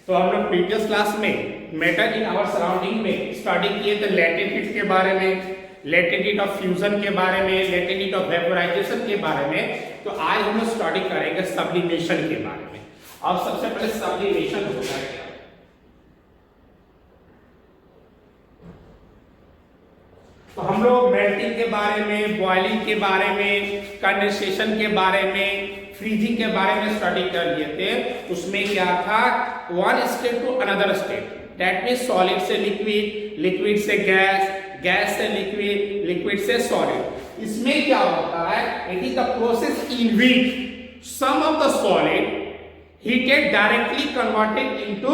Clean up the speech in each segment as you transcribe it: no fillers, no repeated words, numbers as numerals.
तो हम लोग प्रीवियस क्लास में मैटर इन आवर सराउंडिंग में स्टडी किए थे लेटेंट हीट के बारे में, लेटेंट हीट ऑफ फ्यूजन के बारे में, लेटेंट हीट ऑफ वेपोराइजेशन के बारे में। तो आज हम लोग स्टडी करेंगे सब्लिमेशन के बारे में। और सबसे पहले सब्लिमेशन होता है क्या? तो हम लोग मेल्टिंग के बारे में, बॉइलिंग के बारे में, कंडेंसेशन के बारे में, फ्रीजिंग के बारे में स्टडी कर लिए थे। उसमें क्या था, one state to another state, that means solid से लिक्विड, लिक्विड से गैस, गैस से लिक्विड, लिक्विड से सॉलिड। इसमें क्या होता है, it is the process in which some of the solid heated directly converted into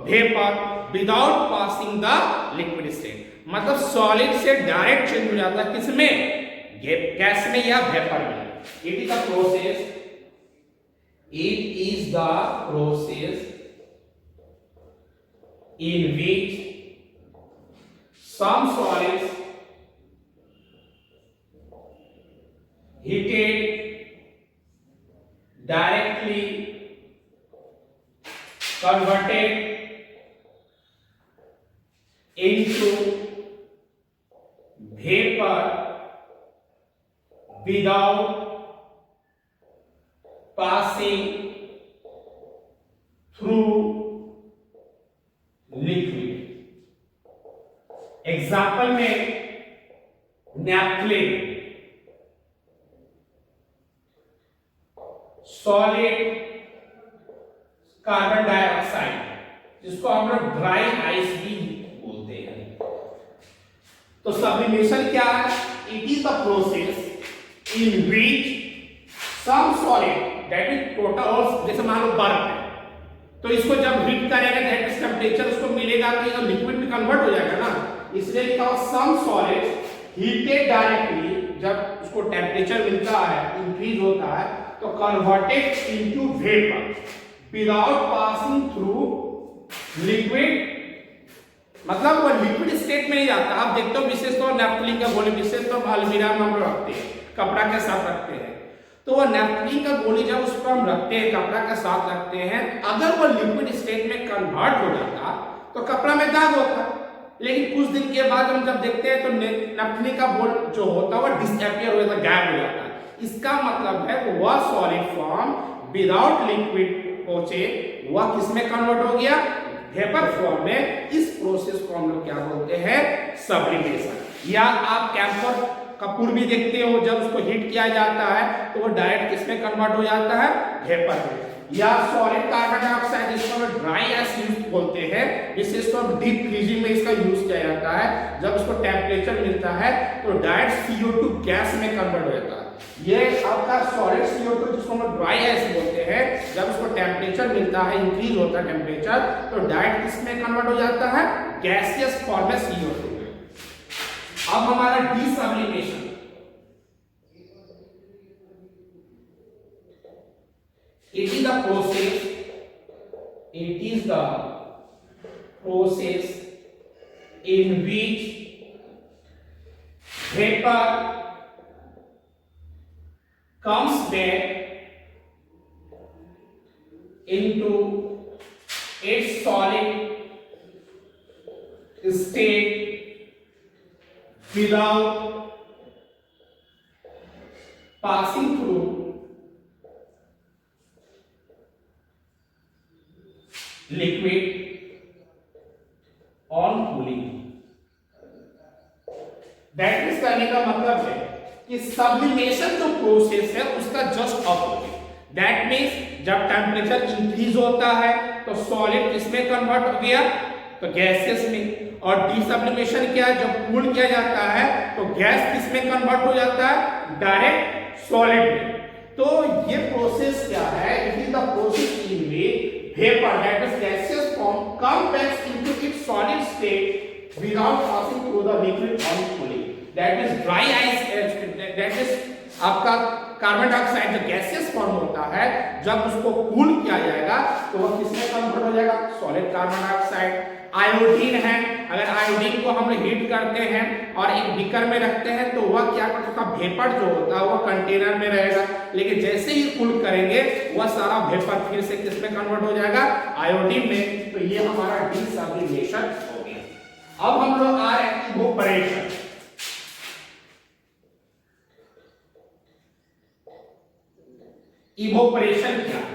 vapor without passing the liquid state। मतलब solid से डायरेक्ट चेंज हो जाता है किसमें, गैस में या वेपर में। It is the process, it is the process in which some solids heated directly converted into vapor without passing through liquid। Example में नैपथलीन, सॉलिड कार्बन डाइऑक्साइड, जिसको हम लोग ड्राई आइस भी बोलते हैं। तो सब्लिमेशन क्या है, it is the process in which some solid that is total, जैसे मान लो बर्फ है, तो इसको जब हीट करेगा दैट इज टेम्परेचर उसको मिलेगा तो ये लिक्विड में कन्वर्ट हो जाएगा ना, इसलिए लिखा हुआ सम सॉलिड हीटेड डायरेक्टली, जब उसको टेम्परेचर मिलता है, इंक्रीज होता है, तो converted into vapour without passing through liquid. मतलब वो लिक्विड स्टेट में नहीं जाता। आप देखते हो विशेष तौर नैपथलीन का गोली, विशेष तौर अलमीरा में हम लोग रखते हैं, कपड़ा के साथ रखते हैं। तो वो नैपथलीन का गोली जब उस पर हम रखते हैं, कपड़ा के साथ रखते हैं, अगर वो लिक्विड स्टेट में कन्वर्ट हो जाता तो कपड़ा में दाग होता। लेकिन कुछ दिन के बाद हम जब देखते हैं तो नैपथलीन का गोल जो होता है वो डिसअपियर हो जाता, गायब हो जाता है। इसका मतलब है वह सॉलिड फॉर्म विदाउट लिक्विड पहुंचे वह किसमें कन्वर्ट हो गया, वेपर फॉर्म में। इस प्रोसेस को हम लोग क्या बोलते हैं, सब्लिमेशन। या आप कैम्फर कपूर भी देखते हो, जब उसको हीट किया जाता है तो वो डायरेक्ट किसमें कन्वर्ट हो जाता है, वेपर में। या सॉलिड कार्बन डाइऑक्साइड, जिसको हम ड्राई गैस यूज बोलते हैं, विशेष तौर डीप फ्रीजिंग में इसका यूज किया जाता है। जब उसको टेम्परेचर मिलता है तो डायरेक्ट CO2 गैस में कन्वर्ट हो जाता है। ये आपका सॉलिड CO2 जिसको हम ड्राई गैस बोलते हैं, जब उसको टेम्परेचर मिलता है, इंक्रीज होता है टेम्परेचर, तो डायरेक्ट किसमें कन्वर्ट हो जाता है, गैसियस फॉर्म में CO2 में। अब हमारा डीसब्लिमेशन, it is the process, it is the process in which vapor comes back into its solid state without passing through liquid on cooling. That means करने का मतलब है कि सब्लिमेशन जो प्रोसेस है उसका जस्ट अपोजिट। दैट मींस जब temperature increase होता है तो सॉलिड किसमें कन्वर्ट हो गया, तो गैसेस में। और डीसब्लिमेशन क्या है, जब कूल किया जाता है तो गैस किसमें कन्वर्ट हो जाता है, डायरेक्ट सॉलिड में। तो ये प्रोसेस क्या है, it is the process in which vapor, that is gaseous form, comes back into its solid state without passing through the liquid on cooling। That is dry ice, that is आपका carbon dioxide जो gaseous form होता है, जब उसको cool किया जाएगा तो वह किसमें कन्वर्ट हो जाएगा, सॉलिड कार्बन डाइऑक्साइड। आयोडीन है, अगर आयोडीन को हम हीट करते हैं और एक बीकर में रखते हैं तो वह क्या करता है, वेपर जो होता है वह कंटेनर में रहेगा, लेकिन जैसे ही कूल करेंगे वह सारा वेपर फिर से किस में कन्वर्ट हो जाएगा, आयोडीन में। तो ये हमारा डिसब्लिमेशन हो गया। अब हम लोग आ रहे हैं इवोपरेशन। इवोपरेशन क्या है?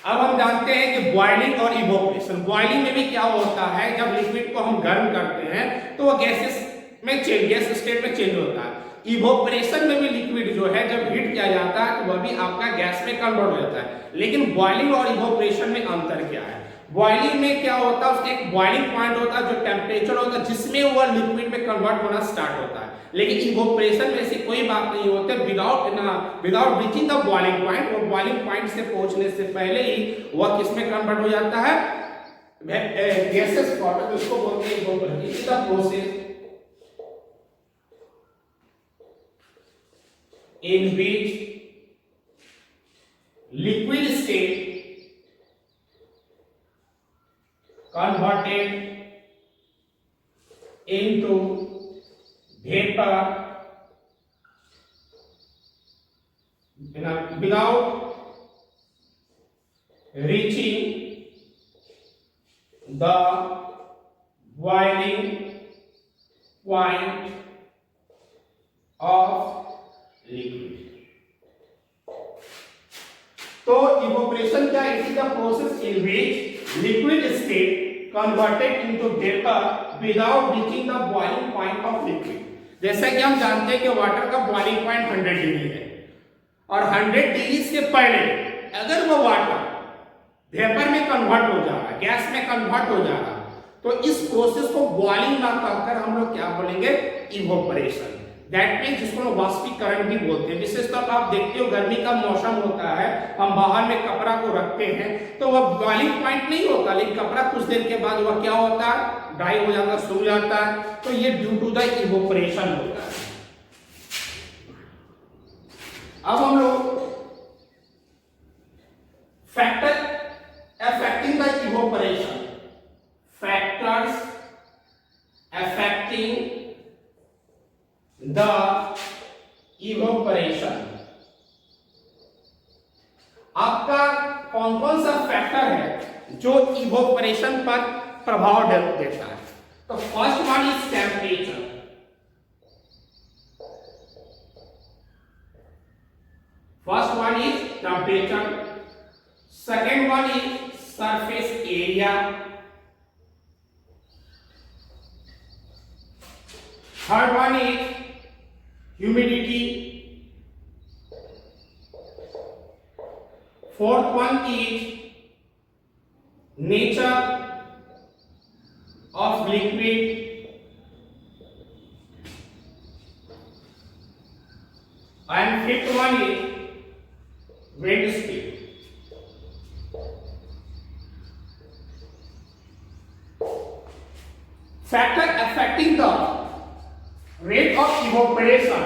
अब हम जानते हैं कि बॉइलिंग और इवोपरेशन। बॉइलिंग में भी क्या होता है, जब लिक्विड को हम गर्म करते हैं तो वो गैसेस में गैस स्टेट में चेंज होता है। इवोपरेशन में भी लिक्विड जो है जब हीट किया जाता है तो वह भी आपका गैस में कन्वर्ट हो जाता है। लेकिन बॉइलिंग और इवोपरेशन में अंतर क्या है? बॉइलिंग में क्या होता है, उसका एक बॉइलिंग पॉइंट होता है जो टेम्परेचर होता है जिसमें वह लिक्विड में कन्वर्ट होना स्टार्ट होता है। लेकिन इवोपरेशन में ऐसी कोई बात नहीं होती, without reaching the boiling point, वो बॉइलिंग पॉइंट से पहुंचने से पहले ही वह किस में कन्वर्ट हो जाता है, गैसेस फॉर्म, उसको बोलते हैं evaporation. It is the process in which liquid state converted into vapor without reaching the boiling point of liquid. तो इवोपरेशन क्या है? It is the process in which liquid state converted into vapour without reaching the boiling point of liquid. जैसा कि हम जानते हैं कि water का बॉइलिंग पॉइंट 100 डिग्री है और 100 डिग्री से पहले अगर वो वाटर वेपर में कन्वर्ट हो जा रहा है, गैस में कन्वर्ट हो जा रहा है, तो इस प्रोसेस को बॉइलिंग ना कहकर हम लोग क्या बोलेंगे, इवोपरेशन। दैट मीन्स जिसको हम वाष्पीकरण भी बोलते हैं। विशेषतौर पर आप देखते हो गर्मी का मौसम होता है, हम बाहर में कपड़ा को रखते हैं तो वह बॉइलिंग पॉइंट नहीं होता, लेकिन कपड़ा कुछ देर के बाद वह क्या होता है, ड्राई हो जाता है, सूख जाता है। तो ये ड्यू टू द इवोपरेशन होता है। अब हम लोग factor affecting the evaporation, factors affecting the evaporation। आपका कौन कौन सा फैक्टर है जो इवोपरेशन पर प्रभाव देता है? तो first one is temperature. First one is temperature, second one is surface area, third one is humidity, fourth one is nature of liquid, and fifth one is wind speed। Factor affecting the rate of evaporation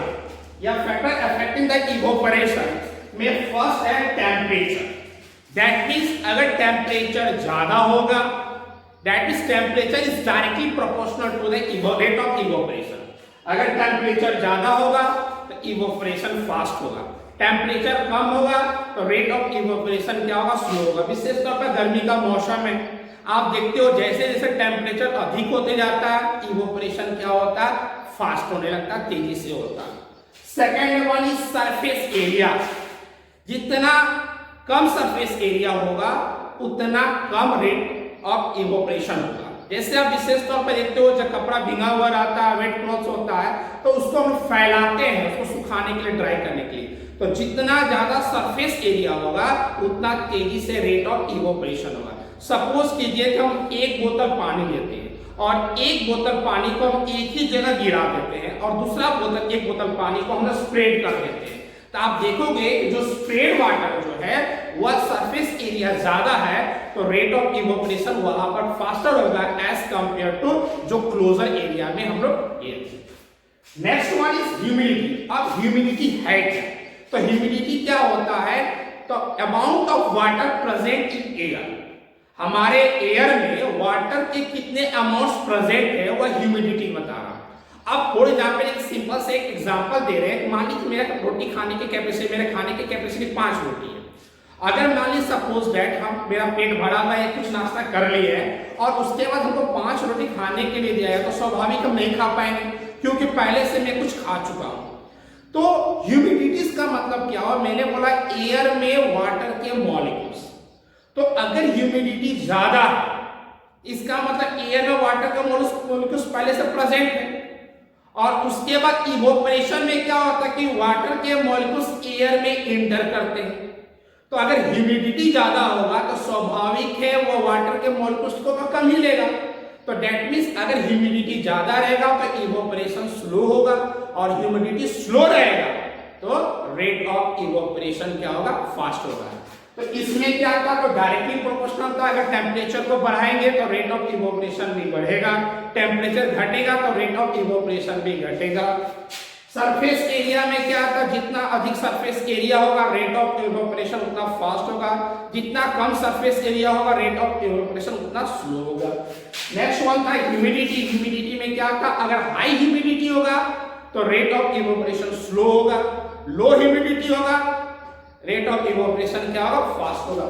या factor affecting the evaporation में first है temperature. That means अगर temperature ज्यादा होगा, that means temperature is directly proportional to the rate of evaporation. अगर temperature ज्यादा होगा तो इवोपरेशन फास्ट होगा, टेम्परेचर कम होगा तो रेट ऑफ इवोपरेशन क्या होगा, स्लो होगा। विशेषतौर पर गर्मी का मौसम में आप देखते हो जैसे जैसे टेम्परेचर अधिक होते जाता है इवोपरेशन क्या होता है, फास्ट होने लगता है, तेजी से होता है। Second one is surface area. जितना कम सरफेस एरिया होगा उतना कम रेट ऑफ इवोपरेशन होगा। जैसे आप विशेष तौर पर देखते हो जब कपड़ा भींगा हुआ रहता है, वेट क्लॉथ होता है, तो उसको हम फैलाते हैं उसको सुखाने के लिए, ड्राई करने के लिए। तो जितना ज्यादा सरफेस एरिया होगा उतना तेजी से रेट ऑफ इवोपरेशन होगा। सपोज कीजिए कि हम एक बोतल पानी लेते हैं और एक बोतल पानी को हम एक ही जगह गिरा देते हैं और दूसरा बोतल एक बोतल पानी को हम स्प्रेड कर देते हैं, तो आप देखोगे जो स्प्रेड वाटर जो है वह सरफेस एरिया ज्यादा है तो रेट ऑफ इवोपरेशन वहां पर फास्टर होगा एज कंपेयर टू जो क्लोजर एरिया में हम लोग ये। Next one is humidity. अब ह्यूमिडिटी है क्या? तो ह्यूमिडिटी क्या होता है, तो amount of water present in air. हमारे एयर में वाटर के कितने अमाउंट्स प्रेजेंट है वह ह्यूमिडिटी बता रहा। अब फॉर एग्जांपल एक सिंपल से एक एग्जांपल दे रहे हैं। मान लीजिए मेरा रोटी खाने की कैपेसिटी, मेरे खाने की कैपेसिटी 5 रोटी है। अगर मान लीजिए सपोज दैट हम मेरा पेट भरा हुआ है, कुछ नाश्ता कर लिया है और उसके बाद हमको 5 रोटी खाने के लिए दिया है, तो स्वाभाविक हम नहीं खा पाएंगे क्योंकि पहले से मैं कुछ खा चुका हूं। तो ह्यूमिडिटीज का मतलब क्या हुआ, मैंने बोला एयर में वाटर के मॉलिक्यूल्स। तो अगर ह्यूमिडिटी ज्यादा है इसका मतलब एयर में वाटर के मॉलिक्यूल्स पहले से प्रेजेंट है। और उसके बाद इवोपरेशन में क्या होता है कि वाटर के मॉलिक्यूल्स एयर में इंटर करते हैं। तो अगर ह्यूमिडिटी ज्यादा होगा तो स्वाभाविक है वो वाटर के मॉलिक्यूल्स को तो कम ही लेगा। तो दैट मींस अगर ह्यूमिडिटी ज्यादा रहेगा तो इवोपरेशन स्लो होगा, और ह्यूमिडिटी स्लो रहेगा तो रेट ऑफ इवोपरेशन क्या होगा, फास्ट होगा। तो इसमें क्या था, तो डायरेक्टली प्रोपोर्शनल था। अगर टेम्परेचर को बढ़ाएंगे तो रेट ऑफ इवोपरेशन भी बढ़ेगा, टेम्परेचर घटेगा तो रेट ऑफ इवोपरेशन भी घटेगा। सरफेस एरिया में क्या था, जितना अधिक सरफेस एरिया होगा रेट ऑफ इवोपरेशन उतना फास्ट होगा, जितना कम सरफेस एरिया होगा रेट ऑफ इवोपरेशन उतना स्लो होगा। नेक्स्ट वन था ह्यूमिडिटी। ह्यूमिडिटी में क्या था, अगर हाई ह्यूमिडिटी होगा तो रेट ऑफ इवोपरेशन स्लो होगा, लो ह्यूमिडिटी होगा रेट ऑफ इवोपरेशन क्या होगा, फास्ट होगा।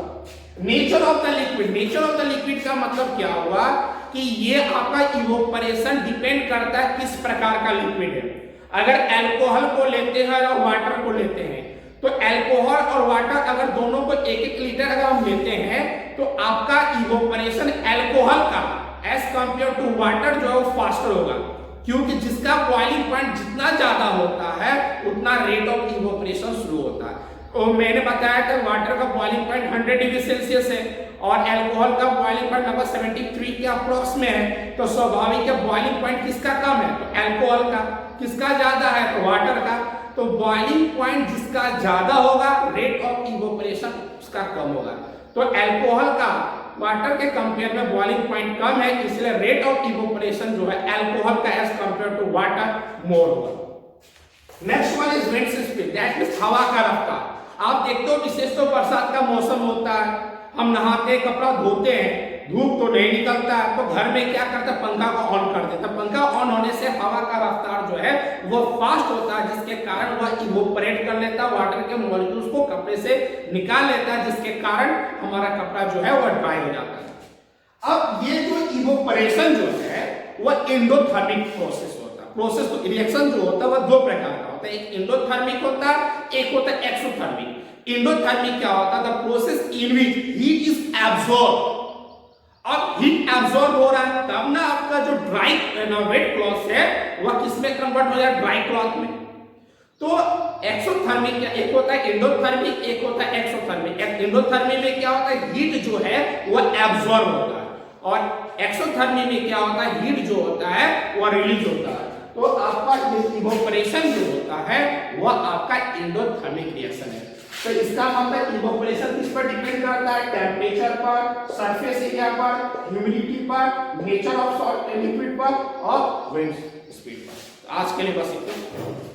Nature of the liquid. Nature of the liquid का मतलब क्या हुआ कि ये आपका इवोपरेशन डिपेंड करता है किस प्रकार का लिक्विड है। अगर अल्कोहल को लेते हैं और वाटर को लेते हैं तो अल्कोहल और वाटर अगर दोनों को 1-1 लीटर अगर हम लेते हैं तो आपका इवोपरेशन अल्कोहल का एज कंपेयर टू वाटर जो है वो फास्टर होगा, क्योंकि जिसका बॉइलिंग पॉइंट जितना ज्यादा होता है उतना रेट ऑफ इवोपरेशन स्लो होता है। तो मैंने बताया था वाटर का बॉइलिंग पॉइंट 100 डिग्री सेल्सियस है और अल्कोहल का बॉइलिंग पॉइंट लगभग 73 के अप्रोक्स में है। तो स्वाभाविक है बॉइलिंग पॉइंट किसका कम है, तो अल्कोहल का। किसका ज्यादा है, तो वाटर का। तो बॉइलिंग पॉइंट जिसका ज्यादा होगा रेट ऑफ इवोपरेशन उसका कम होगा। तो अल्कोहल का वाटर के कंपेयर में बॉइलिंग पॉइंट कम है, इसलिए रेट ऑफ इवोपरेशन जो है अल्कोहल का as compare to water more होगा। Next one is wind speed, that means हवा का रफ्तार। आप देखते हो विशेष तो बरसात का मौसम होता है, हम नहाते हैं, कपड़ा धोते हैं, धूप तो नहीं निकलता है, तो घर में क्या करते हैं, पंखा को ऑन कर देते हैं। पंखा ऑन होने से हवा का रफ्तार जो है वो फास्ट होता है, जिसके कारण वह इवोपरेट कर लेता है, वाटर के मॉलिक्यूल्स को कपड़े से निकाल लेता है, जिसके कारण हमारा कपड़ा जो है वह ड्राई हो जाता है। अब ये जो इवोपरेशन जो है वह एंडोथर्मिक प्रोसेस होता है। प्रोसेस तो रिएक्शन जो होता है वह 2 प्रकार का होता है, एक एंडोथर्मिक होता है, एक होता है एक्सोथर्मिक। एंडोथर्मिक क्या होता है, the process in which heat is absorb. अब हीट एब्सॉर्ब हो रहा है तब ना आपका जो ड्राई वेट क्लॉथ है वह किसमें कन्वर्ट हो जाए, ड्राई क्लॉथ में। तो एक्सोथर्मिक क्या, एक होता है एंडोथर्मिक, एक होता है एक्सोथर्मिक। एंडोथर्मिक में क्या होता है, हीट जो है वह एब्सॉर्ब होता है, और एक्सोथर्मिक में क्या होता है, हीट जो होता है वह रिलीज होता है। तो आपका इवोपरेशन जो होता है वह आपका एंडोथर्मिक रिएक्शन है। तो इसका मतलब इवोपरेशन किस पर डिपेंड करता है, टेम्परेचर पर, सरफेस एरिया पर, ह्यूमिडिटी पर, नेचर ऑफ लिक्विड पर और विंड स्पीड पर। आज के लिए बस इतना।